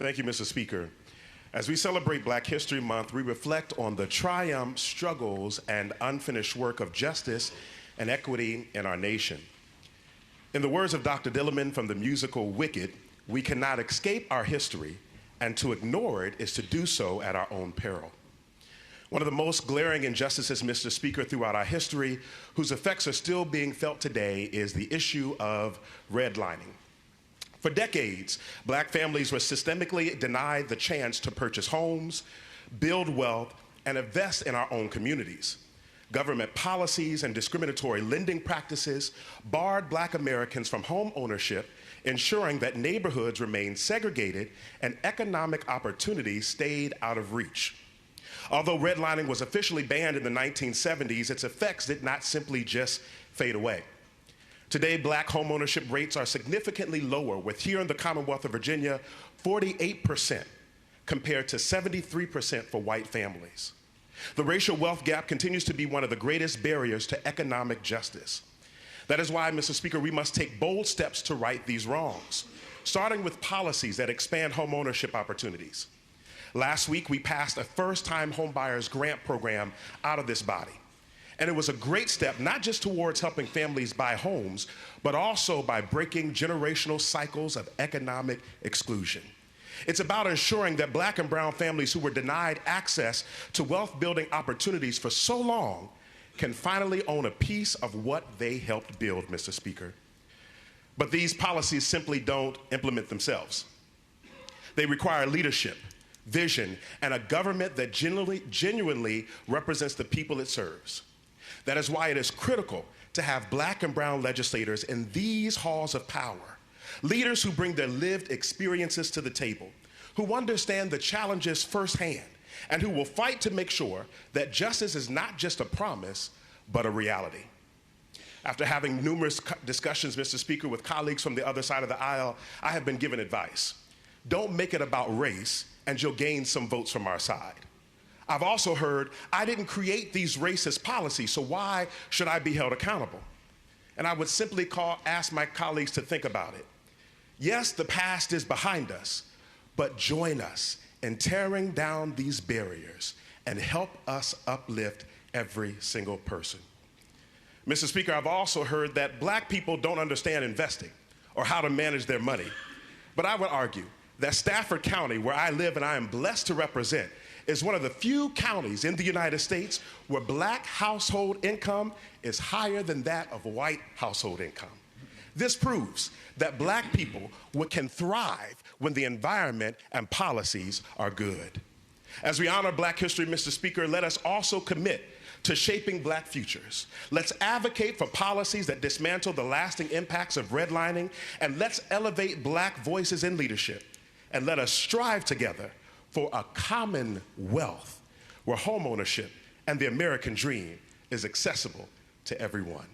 Thank you, Mr. Speaker. As we celebrate Black History Month, we reflect on the triumphs, struggles, and unfinished work of justice and equity in our nation. In the words of Dr. Dillerman from the musical Wicked, we cannot escape our history, and to ignore it is to do so at our own peril. One of the most glaring injustices, Mr. Speaker, throughout our history, whose effects are still being felt today, is the issue of redlining. For decades, Black families were systemically denied the chance to purchase homes, build wealth, and invest in our own communities. Government policies and discriminatory lending practices barred Black Americans from home ownership, ensuring that neighborhoods remained segregated and economic opportunities stayed out of reach. Although redlining was officially banned in the 1970s, its effects did not simply just fade away. Today, Black homeownership rates are significantly lower, with here in the Commonwealth of Virginia, 48% compared to 73% for white families. The racial wealth gap continues to be one of the greatest barriers to economic justice. That is why, Mr. Speaker, we must take bold steps to right these wrongs, starting with policies that expand homeownership opportunities. Last week, we passed a first-time homebuyers grant program out of this body. And it was a great step, not just towards helping families buy homes, but also by breaking generational cycles of economic exclusion. It's about ensuring that Black and brown families who were denied access to wealth-building opportunities for so long can finally own a piece of what they helped build, Mr. Speaker. But these policies simply don't implement themselves. They require leadership, vision, and a government that genuinely represents the people it serves. That is why it is critical to have Black and brown legislators in these halls of power, leaders who bring their lived experiences to the table, who understand the challenges firsthand, and who will fight to make sure that justice is not just a promise, but a reality. After having numerous discussions, Mr. Speaker, with colleagues from the other side of the aisle, I have been given advice. Don't make it about race, and you'll gain some votes from our side. I've also heard, I didn't create these racist policies, so why should I be held accountable? And I would simply ask my colleagues to think about it. Yes, the past is behind us, but join us in tearing down these barriers and help us uplift every single person. Mr. Speaker, I've also heard that Black people don't understand investing or how to manage their money. But I would argue that Stafford County, where I live and I am blessed to represent, is one of the few counties in the United States where Black household income is higher than that of white household income. This proves that Black people can thrive when the environment and policies are good. As we honor Black history, Mr. Speaker, let us also commit to shaping Black futures. Let's advocate for policies that dismantle the lasting impacts of redlining, and let's elevate Black voices in leadership. And let us strive together for a common wealth where homeownership and the American dream is accessible to everyone.